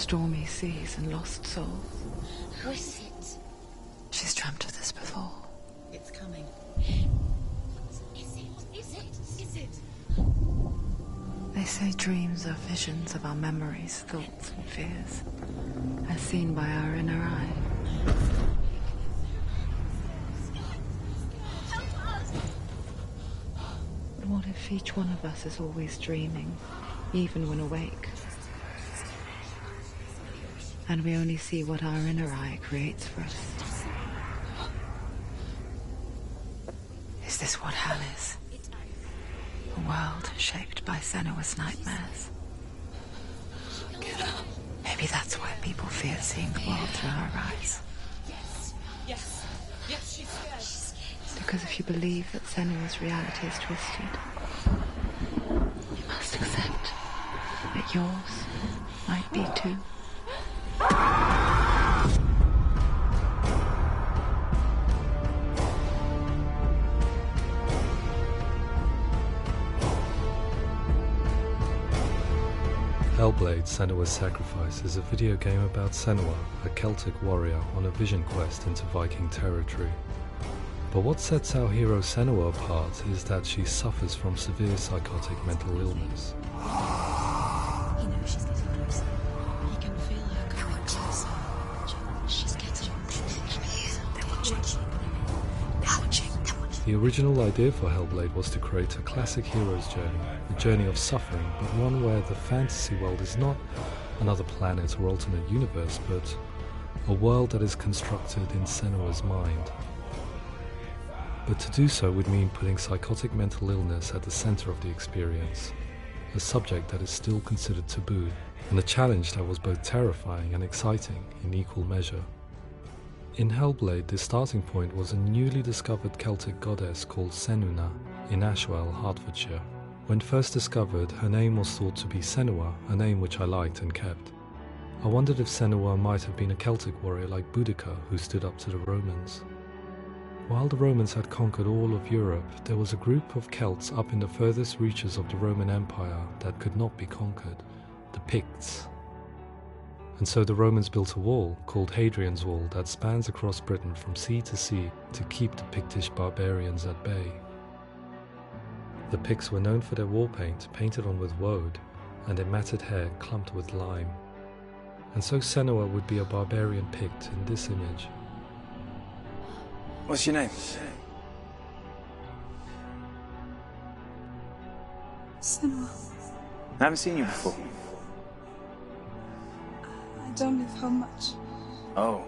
stormy seas and lost souls. Who is it? She's dreamt of this before. It's coming. Is it? They say dreams are visions of our memories, thoughts and fears, as seen by our inner eye. But what if each one of us is always dreaming, even when awake? And we only see what our inner eye creates for us. Is this what hell is? A world shaped by Senua's nightmares. Maybe that's why people fear seeing the world through her eyes. Yes, she's scared. Because if you believe that Senua's reality is twisted, you must accept that yours might be too. Hellblade: Senua's Sacrifice is a video game about Senua, a Celtic warrior on a vision quest into Viking territory. But what sets our hero Senua apart is that she suffers from severe psychotic mental illness. He knows she's getting closer. He can feel her coming closer. She's getting closer. They're watching. The original idea for Hellblade was to create a classic hero's journey, a journey of suffering, but one where the fantasy world is not another planet or alternate universe, but a world that is constructed in Senua's mind. But to do so would mean putting psychotic mental illness at the center of the experience, a subject that is still considered taboo, and a challenge that was both terrifying and exciting in equal measure. In Hellblade, the starting point was a newly discovered Celtic goddess called Senua in Ashwell, Hertfordshire. When first discovered, her name was thought to be Senua, a name which I liked and kept. I wondered if Senua might have been a Celtic warrior like Boudica who stood up to the Romans. While the Romans had conquered all of Europe, there was a group of Celts up in the furthest reaches of the Roman Empire that could not be conquered, the Picts. And so the Romans built a wall, called Hadrian's Wall, that spans across Britain from sea to sea to keep the Pictish barbarians at bay. The Picts were known for their war paint, painted on with woad, and their matted hair clumped with lime. And so Senua would be a barbarian Pict in this image. What's your name? Senua. I haven't seen you before. I don't live home much. Oh,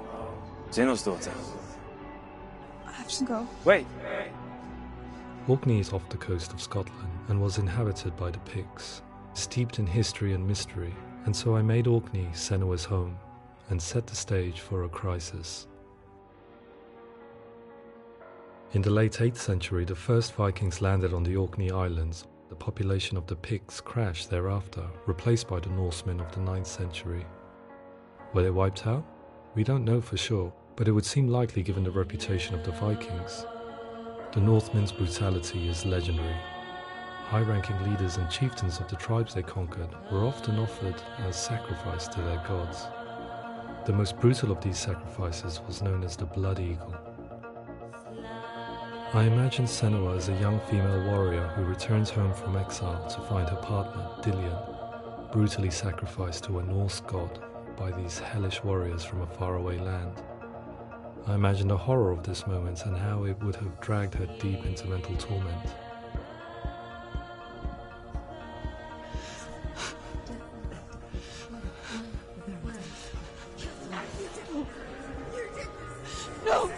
Zeno's daughter. I have to go. Wait. Orkney is off the coast of Scotland and was inhabited by the Picts, steeped in history and mystery, and so I made Orkney Senua's home and set the stage for a crisis. In the late 8th century, the first Vikings landed on the Orkney Islands. The population of the Picts crashed thereafter, replaced by the Norsemen of the 9th century. Were they wiped out? We don't know for sure, but it would seem likely given the reputation of the Vikings. The Northmen's brutality is legendary. High-ranking leaders and chieftains of the tribes they conquered were often offered as sacrifice to their gods. The most brutal of these sacrifices was known as the Blood Eagle. I imagine Senua as a young female warrior who returns home from exile to find her partner, Dillion, brutally sacrificed to a Norse god by these hellish warriors from a faraway land. I imagine the horror of this moment and how it would have dragged her deep into mental torment. No!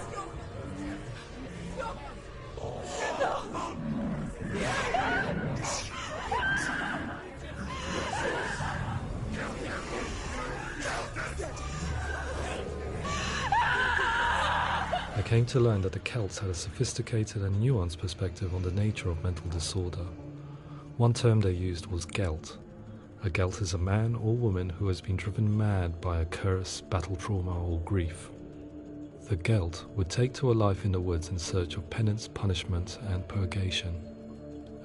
I came to learn that the Celts had a sophisticated and nuanced perspective on the nature of mental disorder. One term they used was gelt. A gelt is a man or woman who has been driven mad by a curse, battle trauma, or grief. The gelt would take to a life in the woods in search of penance, punishment, and purgation.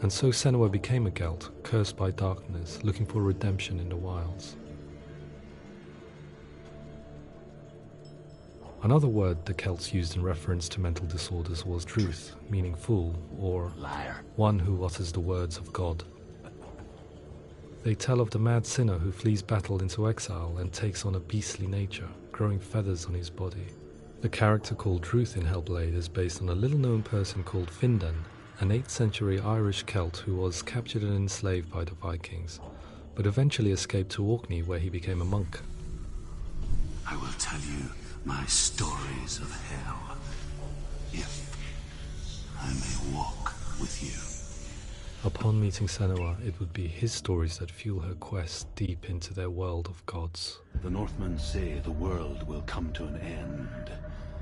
And so Senua became a gelt, cursed by darkness, looking for redemption in the wilds. Another word the Celts used in reference to mental disorders was druth, meaning fool, or Liar. one who utters the words of God. They tell of the mad sinner who flees battle into exile and takes on a beastly nature, growing feathers on his body. The character called Druth in Hellblade is based on a little-known person called Findan, an 8th century Irish Celt who was captured and enslaved by the Vikings, but eventually escaped to Orkney where he became a monk. I will tell you my stories of hell, if I may walk with you. Upon meeting Senua, it would be his stories that fuel her quest deep into their world of gods. The Northmen say the world will come to an end.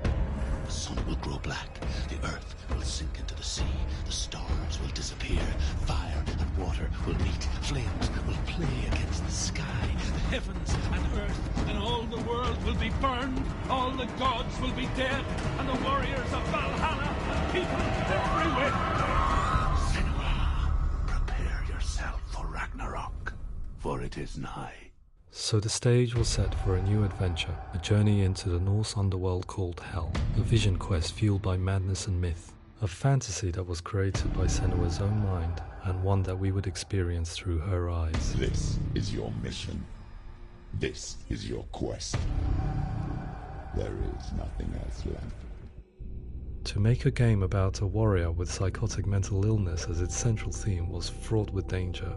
The sun will grow black, the earth will sink into the sea, the stars will disappear, fire and water will meet, flames will play against the sky, the heavens and earth and all the world will be burned, all the gods will be dead, and the warriors of Valhalla and people everywhere. Senua, prepare yourself for Ragnarok, for it is nigh. So the stage was set for a new adventure, a journey into the Norse underworld called Hell, a vision quest fueled by madness and myth, a fantasy that was created by Senua's own mind, and one that we would experience through her eyes. This is your mission. This is your quest. There is nothing else left. To make a game about a warrior with psychotic mental illness as its central theme was fraught with danger.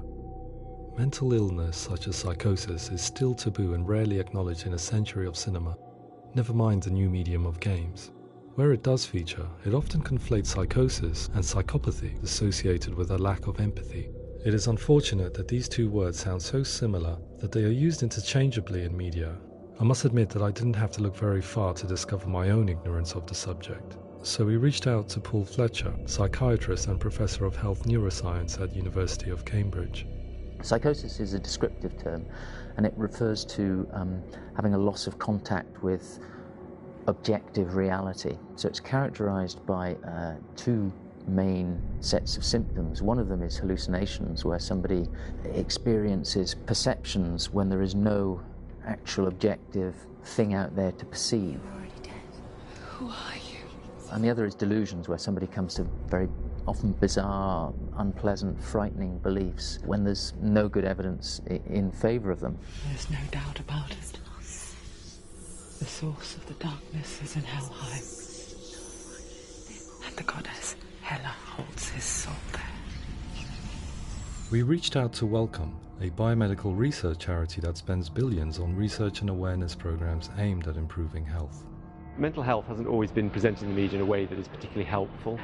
Mental illness such as psychosis is still taboo and rarely acknowledged in a century of cinema, never mind the new medium of games. Where it does feature, it often conflates psychosis and psychopathy associated with a lack of empathy. It is unfortunate that these two words sound so similar that they are used interchangeably in media. I must admit that I didn't have to look very far to discover my own ignorance of the subject. So we reached out to Paul Fletcher, psychiatrist and professor of health neuroscience at University of Cambridge. Psychosis is a descriptive term, and it refers to having a loss of contact with objective reality. So it's characterized by two main sets of symptoms. One of them is hallucinations, where somebody experiences perceptions when there is no actual objective thing out there to perceive. You're already dead. Who are you? And the other is delusions, where somebody comes to very often bizarre, unpleasant, frightening beliefs when there's no good evidence in favour of them. There's no doubt about it. The source of the darkness is in Helheim. And the goddess Hela holds his soul there. We reached out to Welcome, a biomedical research charity that spends billions on research and awareness programs aimed at improving health. Mental health hasn't always been presented in the media in a way that is particularly helpful.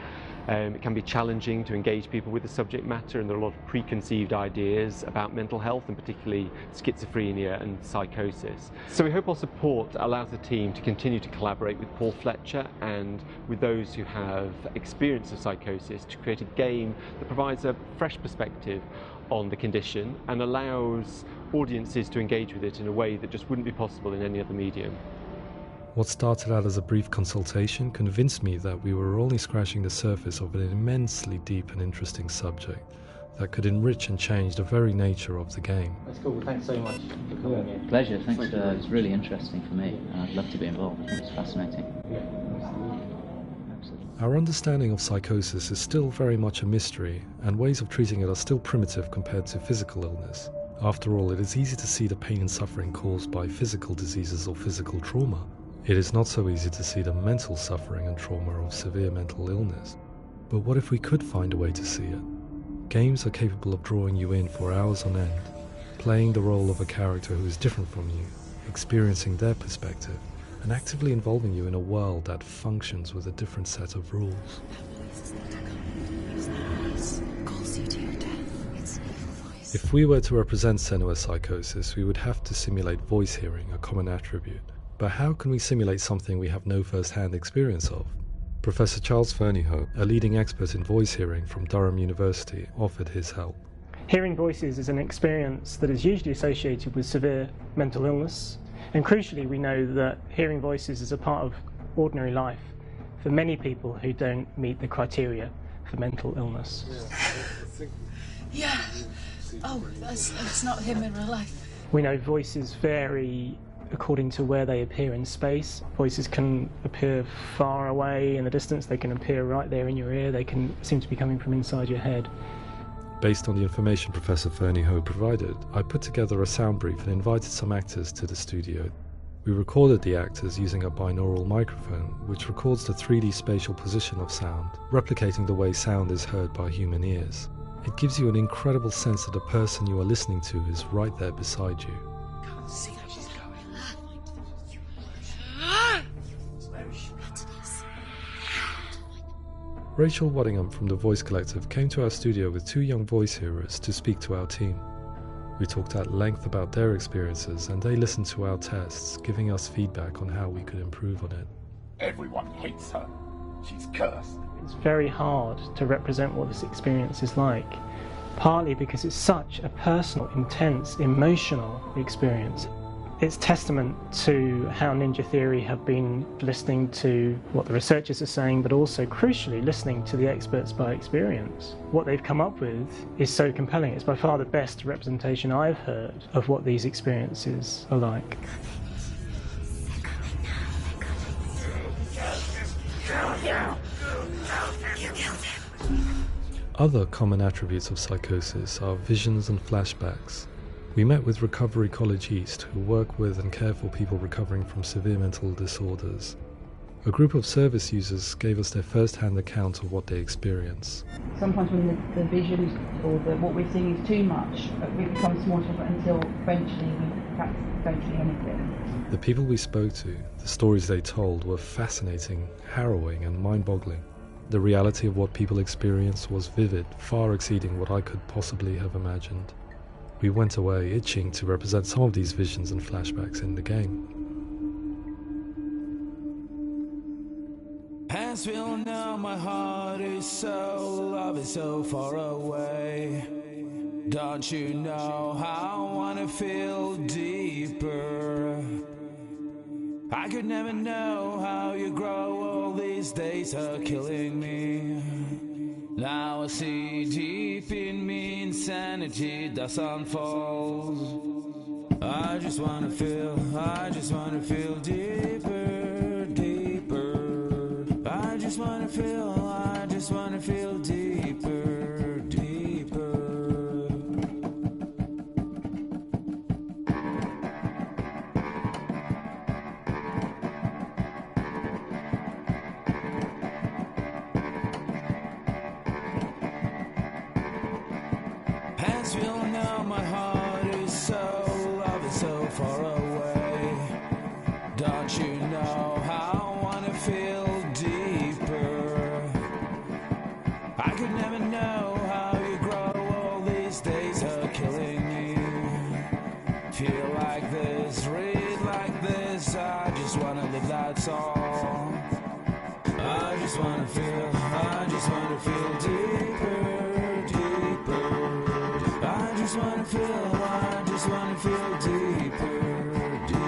It can be challenging to engage people with the subject matter, and there are a lot of preconceived ideas about mental health, and particularly schizophrenia and psychosis. So we hope our support allows the team to continue to collaborate with Paul Fletcher and with those who have experience of psychosis to create a game that provides a fresh perspective on the condition and allows audiences to engage with it in a way that just wouldn't be possible in any other medium. What started out as a brief consultation convinced me that we were only scratching the surface of an immensely deep and interesting subject that could enrich and change the very nature of the game. That's cool. Thanks so much for coming here. Pleasure. Thanks. It's really interesting for me, and I'd love to be involved. I think it's fascinating. Absolutely. Our understanding of psychosis is still very much a mystery, and ways of treating it are still primitive compared to physical illness. After all, it is easy to see the pain and suffering caused by physical diseases or physical trauma. It is not so easy to see the mental suffering and trauma of severe mental illness. But what if we could find a way to see it? Games are capable of drawing you in for hours on end, playing the role of a character who is different from you, experiencing their perspective, and actively involving you in a world that functions with a different set of rules. If we were to represent Senua's psychosis, we would have to simulate voice hearing, a common attribute. But how can we simulate something we have no first-hand experience of? Professor Charles Fernyhough, a leading expert in voice hearing from Durham University, offered his help. Hearing voices is an experience that is usually associated with severe mental illness, and crucially we know that hearing voices is a part of ordinary life for many people who don't meet the criteria for mental illness. Yeah. Oh, that's not him in real life. We know voices vary according to where they appear in space. Voices can appear far away in the distance, they can appear right there in your ear, they can seem to be coming from inside your head. Based on the information Professor Fernie Ho provided, I put together a sound brief and invited some actors to the studio. We recorded the actors using a binaural microphone, which records the 3D spatial position of sound, replicating the way sound is heard by human ears. It gives you an incredible sense that the person you are listening to is right there beside you. Can't see how she's going. Rachel Waddingham from the Voice Collective came to our studio with 2 young voice hearers to speak to our team. We talked at length about their experiences and they listened to our tests, giving us feedback on how we could improve on it. Everyone hates her. She's cursed. It's very hard to represent what this experience is like, partly because it's such a personal, intense, emotional experience. It's testament to how Ninja Theorie have been listening to what the researchers are saying, but also, crucially, listening to the experts by experience. What they've come up with is so compelling. It's by far the best representation I've heard of what these experiences are like. Other common attributes of psychosis are visions and flashbacks. We met with Recovery College East, who work with and care for people recovering from severe mental disorders. A group of service users gave us their first-hand account of what they experience. Sometimes when the visions or what we're seeing is too much, we become small until eventually we perhaps don't see anything. The people we spoke to, the stories they told, were fascinating, harrowing and mind-boggling. The reality of what people experienced was vivid, far exceeding what I could possibly have imagined. We went away itching to represent some of these visions and flashbacks in the game. As we all know, my heart is so, love is so far away. Don't you know how I wanna feel deeper? I could never know how you grow, all these days are killing me. Now I see deep in me insanity does unfold. I just wanna feel deeper, deeper. I just wanna feel deeper, deeper. As we all know, my heart is so, love is so far away. Don't you know how I wanna feel deeper? I could never know how you grow, all these days are killing me. Feel like this, read like this, I just wanna live, that's all. I just wanna feel deeper, deeper. I just wanna feel deeper, deeper.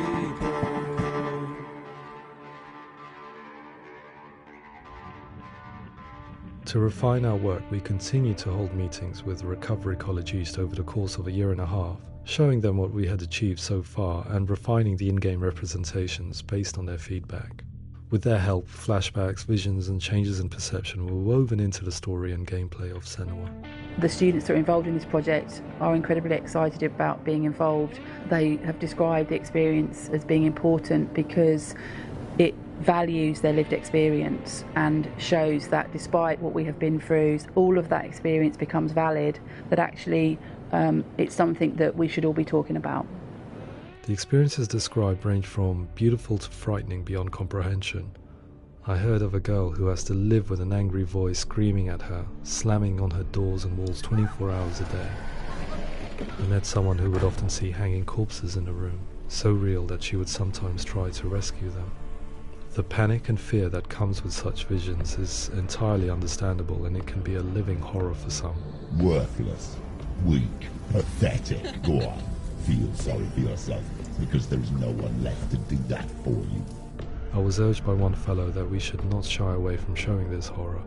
To refine our work, we continue to hold meetings with Recovery College East over the course of a year and a half, showing them what we had achieved so far and refining the in-game representations based on their feedback. With their help, flashbacks, visions and changes in perception were woven into the story and gameplay of Senua. The students that are involved in this project are incredibly excited about being involved. They have described the experience as being important because it values their lived experience and shows that despite what we have been through, all of that experience becomes valid, that actually it's something that we should all be talking about. The experiences described range from beautiful to frightening beyond comprehension. I heard of a girl who has to live with an angry voice screaming at her, slamming on her doors and walls 24 hours a day. I met someone who would often see hanging corpses in a room, so real that she would sometimes try to rescue them. The panic and fear that comes with such visions is entirely understandable, and it can be a living horror for some. Worthless, weak, pathetic. Go on, feel sorry for yourself, because there is no one left to do that for you. I was urged by one fellow that we should not shy away from showing this horror,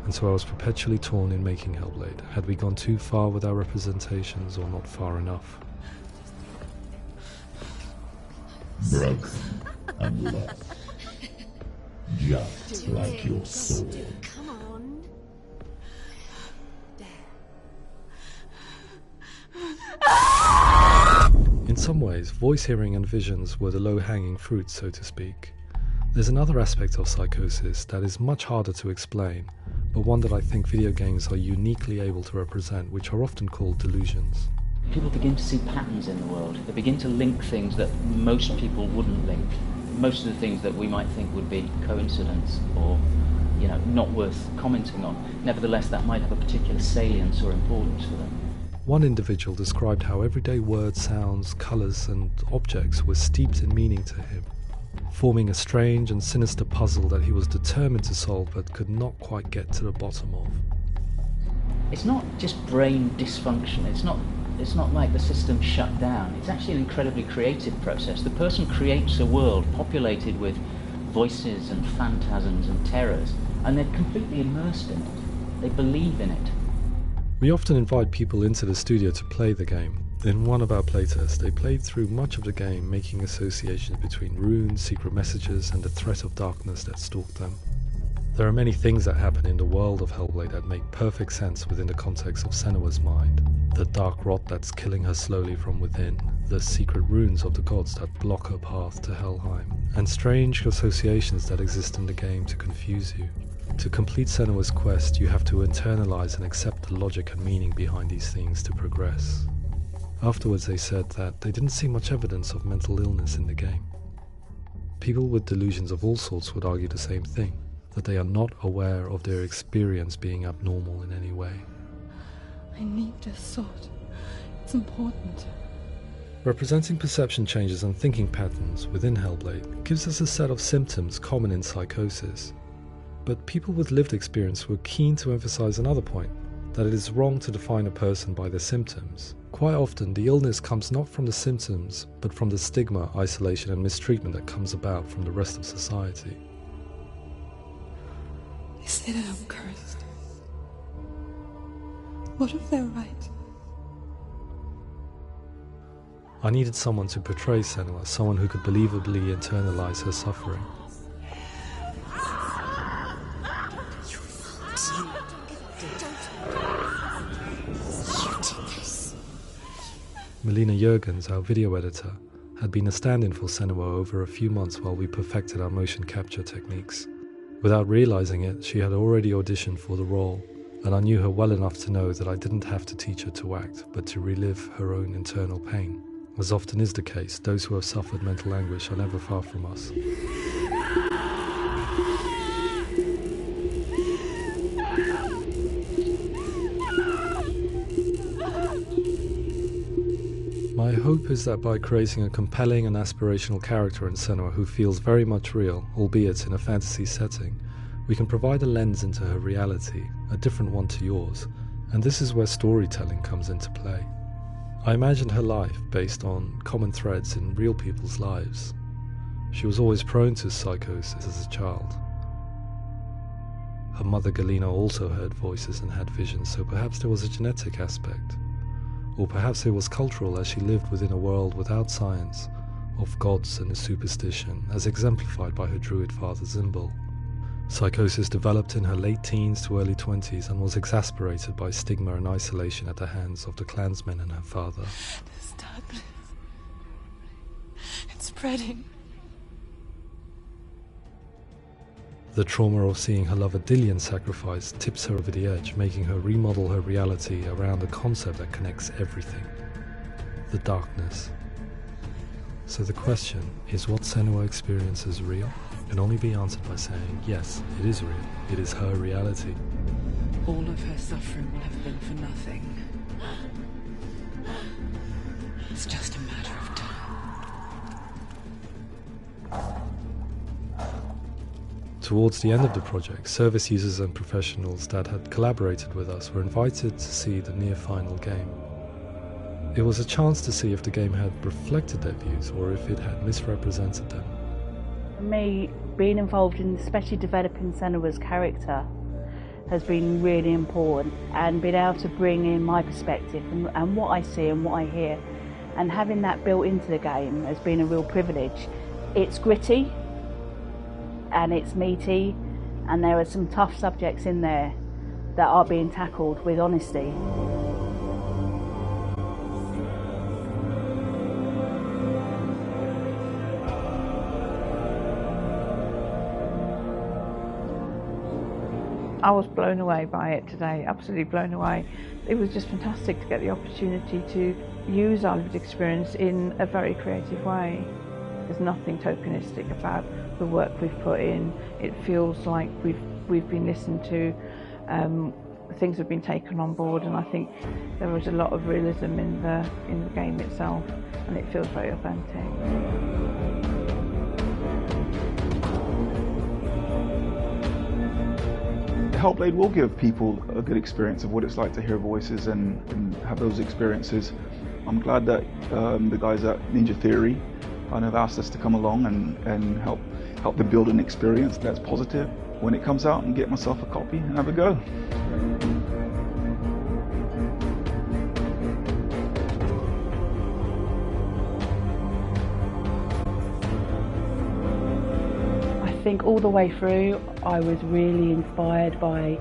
and so I was perpetually torn in making Hellblade. Had we gone too far with our representations or not far enough? broken and lost. Just like your soul. Come on. In some ways, voice hearing and visions were the low-hanging fruit, so to speak. There's another aspect of psychosis that is much harder to explain, but one that I think video games are uniquely able to represent, which are often called delusions. People begin to see patterns in the world. They begin to link things that most people wouldn't link. Most of the things that we might think would be coincidence or, not worth commenting on. Nevertheless, that might have a particular salience or importance for them. One individual described how everyday words, sounds, colours and objects were steeped in meaning to him, forming a strange and sinister puzzle that he was determined to solve but could not quite get to the bottom of. It's not just brain dysfunction. It's not like the system shut down. It's actually an incredibly creative process. The person creates a world populated with voices and phantasms and terrors, and they're completely immersed in it. They believe in it. We often invite people into the studio to play the game. In one of our playtests, they played through much of the game, making associations between runes, secret messages, and the threat of darkness that stalked them. There are many things that happen in the world of Hellblade that make perfect sense within the context of Senua's mind. The dark rot that's killing her slowly from within, the secret runes of the gods that block her path to Helheim, and strange associations that exist in the game to confuse you. To complete Senua's quest, you have to internalize and accept the logic and meaning behind these things to progress. Afterwards they said that they didn't see much evidence of mental illness in the game. People with delusions of all sorts would argue the same thing, that they are not aware of their experience being abnormal in any way. I need this sword. It's important. Representing perception changes and thinking patterns within Hellblade gives us a set of symptoms common in psychosis. But people with lived experience were keen to emphasize another point, that it is wrong to define a person by their symptoms. Quite often, the illness comes not from the symptoms, but from the stigma, isolation and mistreatment that comes about from the rest of society. They say that I'm cursed. What if they're right? I needed someone to portray Senua, someone who could believably internalize her suffering. Melina Jurgens, our video editor, had been a stand-in for Senua over a few months while we perfected our motion capture techniques. Without realizing it, she had already auditioned for the role, and I knew her well enough to know that I didn't have to teach her to act, but to relive her own internal pain. As often is the case, those who have suffered mental anguish are never far from us. My hope is that by creating a compelling and aspirational character in Senua who feels very much real, albeit in a fantasy setting, we can provide a lens into her reality, a different one to yours, and this is where storytelling comes into play. I imagined her life based on common threads in real people's lives. She was always prone to psychosis as a child. Her mother Galina also heard voices and had visions, so perhaps there was a genetic aspect. Or perhaps it was cultural, as she lived within a world without science, of gods and a superstition, as exemplified by her druid father Zimbal. Psychosis developed in her late teens to early 20s and was exacerbated by stigma and isolation at the hands of the clansmen and her father. This darkness. It's spreading. The trauma of seeing her lover Dillian sacrificed tips her over the edge, making her remodel her reality around a concept that connects everything: the darkness. So the question, is what Senua experiences real? Can only be answered by saying, yes, it is real. It is her reality. All of her suffering will have been for nothing. It's just a matter of time. Towards the end of the project, service users and professionals that had collaborated with us were invited to see the near-final game. It was a chance to see if the game had reflected their views or if it had misrepresented them. For me, being involved in especially developing Senua's character has been really important, and being able to bring in my perspective and what I see and what I hear, and having that built into the game has been a real privilege. It's gritty and it's meaty, and there are some tough subjects in there that are being tackled with honesty. I was blown away by it today, absolutely blown away. It was just fantastic to get the opportunity to use our lived experience in a very creative way. There's nothing tokenistic about the work we've put in. It feels like we've been listened to, things have been taken on board, and I think there was a lot of realism in the game itself, and it feels very authentic. Hellblade will give people a good experience of what it's like to hear voices and have those experiences. I'm glad that the guys at Ninja Theorie kind of asked us to come along and help them build an experience that's positive when it comes out, and get myself a copy and have a go. I think all the way through I was really inspired by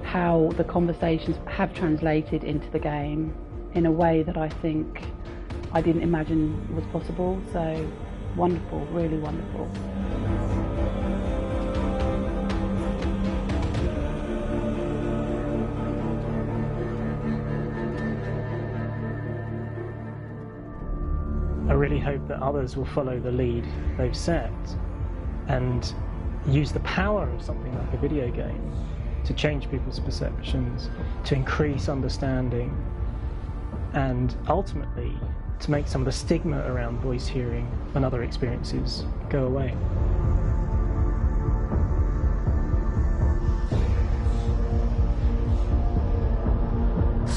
how the conversations have translated into the game in a way that I think I didn't imagine was possible. So wonderful, really wonderful. I really hope that others will follow the lead they've set and use the power of something like a video game to change people's perceptions, to increase understanding, and ultimately to make some of the stigma around voice hearing and other experiences go away.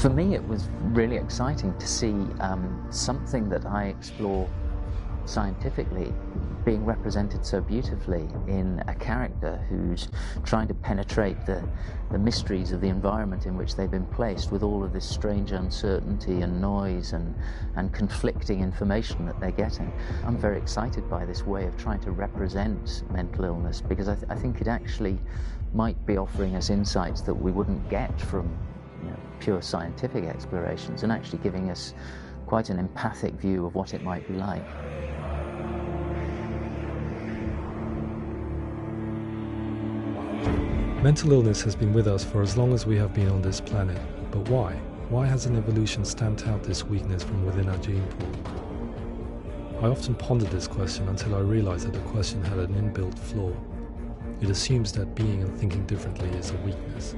For me, it was really exciting to see something that I explore scientifically being represented so beautifully in a character who's trying to penetrate the mysteries of the environment in which they've been placed, with all of this strange uncertainty and noise and conflicting information that they're getting. I'm very excited by this way of trying to represent mental illness, because I think it actually might be offering us insights that we wouldn't get from pure scientific explorations, and actually giving us quite an empathic view of what it might be like. Mental illness has been with us for as long as we have been on this planet, but why? Why hasn't evolution stamped out this weakness from within our gene pool? I often pondered this question until I realized that the question had an inbuilt flaw. It assumes that being and thinking differently is a weakness.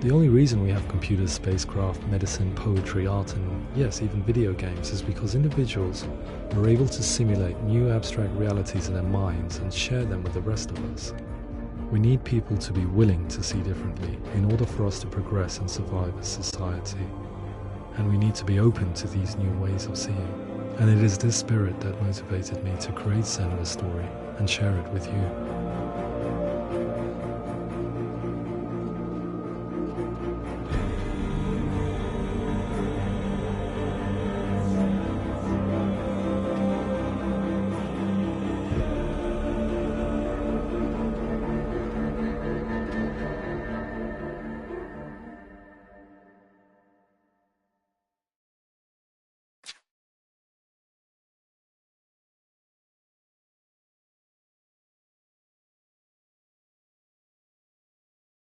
The only reason we have computers, spacecraft, medicine, poetry, art, and yes, even video games is because individuals are able to simulate new abstract realities in their minds and share them with the rest of us. We need people to be willing to see differently in order for us to progress and survive as society. And we need to be open to these new ways of seeing. And it is this spirit that motivated me to create Senua's story and share it with you.